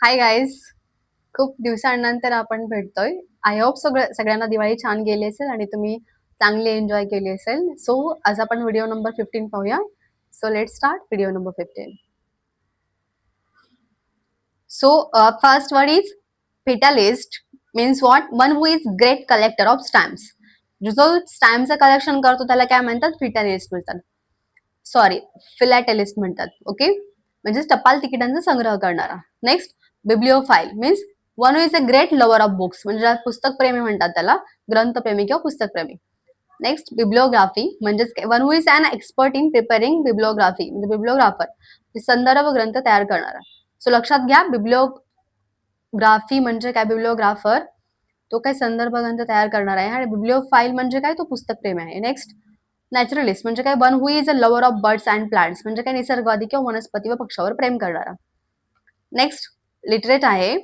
Hi guys. खूप दिवसांनंतर आपण भेटतोय. आय होप सगळ्यांना दिवाळी छान गेली असेल आणि तुम्ही चांगली एन्जॉय केली असेल. सो आज आपण व्हिडिओ नंबर 15 पाहूया. So let start video number 15. So first word is fatalist means what? One who is great collector of stamps. जो स्टॅम्पचं कलेक्शन करतो त्याला काय म्हणतात? फिटॅलिस्ट म्हणतात. सॉरी, फिलॅटेलिस्ट म्हणतात. ओके, म्हणजे टपाल तिकिटांचा संग्रह करणारा. Next, bibliophile means one is a great lover of books, म्हणजे पुस्तक प्रेमी म्हणतात त्याला, ग्रंथप्रेमी किंवा पुस्तकप्रेमी. नेक्स्ट, बिब्लिओग्राफी म्हणजेच one who is an expert in preparing bibliography, म्हणजे बिब्लिओग्राफर संदर्भ ग्रंथ तयार करणारा. सो लक्षात घ्या, बिब्लिओग्राफी म्हणजे काय? बिब्लिओग्राफर तो काय संदर्भ ग्रंथ तयार करणार आहे, आणि बिब्लिओफाईल म्हणजे काय? तो पुस्तक प्रेमी आहे. नेक्स्ट, नॅचरलिस्ट म्हणजे काय? One who is a lover of birds and plants, म्हणजे काय? निसर्गवादी किंवा वनस्पती व पक्षावर प्रेम करणारा. नेक्स्ट, लिटरेट आहे,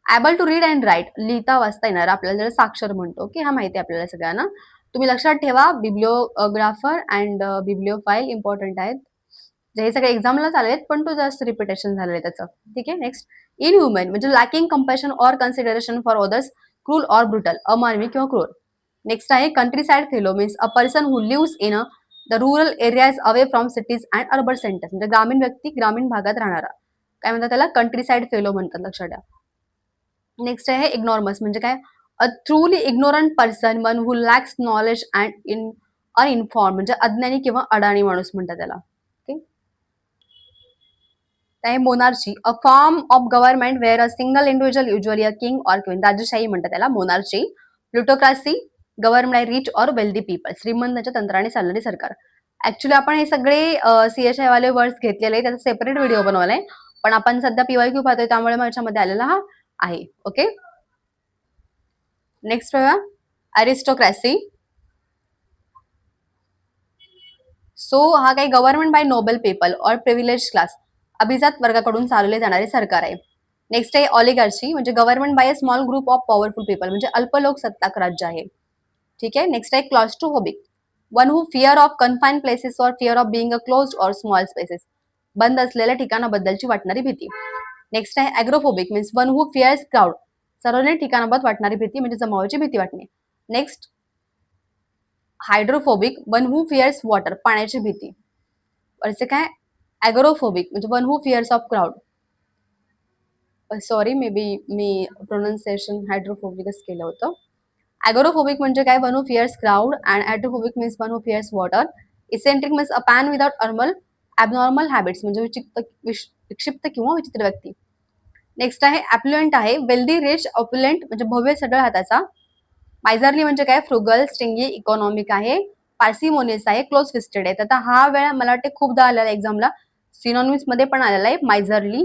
able to read and write, लिहिता वाचता येणार, आपल्याला साक्षर म्हणतो की हा माहिती आहे आपल्याला सगळ्यांना. तुम्ही लक्षात ठेवा, बिब्लिओग्राफर अँड बिब्लिओफाईल इम्पॉर्टंट आहेत. हे सगळे एक्झामला चालेल, पण तो जास्त रिपिटेशन झालेलं आहे त्याचं. ठीक आहे. नेक्स्ट, इन ह्युमन म्हणजे lacking compassion or consideration for others, cruel or brutal, अमानवी किंवा क्रूर. नेक्स्ट आहे countryside fellow means a person who lives in the rural areas away from cities and urban centres, म्हणजे ग्रामीण व्यक्ती ग्रामीण भागात राहणारा. काय म्हणतात त्याला? कंट्री साइड फेलो म्हणतात, लक्षात द्या. नेक्स्ट आहे इग्नॉर्मस म्हणजे काय? A truly ignorant person, one who lacks knowledge and uninformed, म्हणजे अज्ञानी किंवा अडाणी माणूस म्हणतात त्याला. आहे monarchy, a form of government where a single individual usually a king or queen, राजशाही म्हणतात त्याला monarchy. Plutocracy, government by rich or wealthy people, श्रीमंतांच्या तंत्राने चालणारे सरकार. ऍक्च्युली आपण हे सगळे सीएचआय वाले वर्ड्स घेतलेले, त्याचा सेपरेट व्हिडिओ बनवलाय, पण आपण सध्या पीवायक्यू पाहतोय त्यामुळे माझ्यामध्ये आलेला हा आहे. ओके, नेक्स्ट बघा, अरिस्टोक्रॅसी. सो हा काही government by noble people or privilege class, अभिजात वर्गाकडून चालवले जाणारे सरकार आहे. नेक्स्ट आहे ऑलिगार्ची, म्हणजे government by a small group of powerful people, म्हणजे अल्पलोक सत्ताक राज्य आहे. ठीक आहे. नेक्स्ट आहे claustrophobic, one who fear of confine places or fear of being a closed or small spaces, बंद असलेल्या ठिकाणाबद्दलची वाटणारी भीती. नेक्स्ट आहे ॲग्रोफोबिक means one who fears crowd, सार्वजनिक ठिकाणाबाबत वाटणारी भीती, म्हणजे जमावाची भीती वाटणे. Next, hydrophobic, one who fears water, पाण्याची भीती. वरचे काय? ॲग्रोफोबिक म्हणजे one who fears of crowd. Sorry, may be me pronunciation हायड्रोफोबिकच केलं होतं. ॲग्रोफोबिक म्हणजे काय? One who fears crowd, and hydrophobic means one who fears water. Eccentric means a person without abnormal habits, म्हणजे विक्षिप्त किंवा विचित्र व्यक्ती. नेक्स्ट आहे ॲप्लुएंट आहे, वेल्दी रिच ऑप्युलेंट म्हणजे भव्य सडळ हाताचा. मायझरली म्हणजे काय? फ्रुगल, स्ट्रिंगी, इकॉनॉमिक आहे. पार्सिमोनियस आहे, क्लोज फिस्टेड आहे. आता हा वेळा मला वाटते खूपदा आलेला एक्झामला, सिनॉनिम्स मध्ये पण आलेला आहे मायझरली.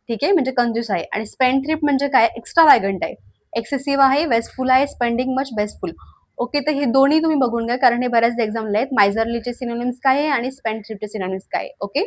ठीक आहे, म्हणजे कंजूस आहे. आणि स्पेंडथ्रिफ्ट म्हणजे काय? एक्स्ट्रा वॅगंट आहे, एक्सेसिव्ह आहे, वेस्टफुल आहे, स्पेंडिंग मच, बेस्टफुल. ओके, तर हे दोन्ही तुम्ही बघून घ्या, कारण हे बऱ्याच एक्झामला आहेत. मायझरलीचे सिनोनिम्स काय आहे आणि स्पेंडथ्रिफ्टचे सिनोनिम्स काय आहे. ओके.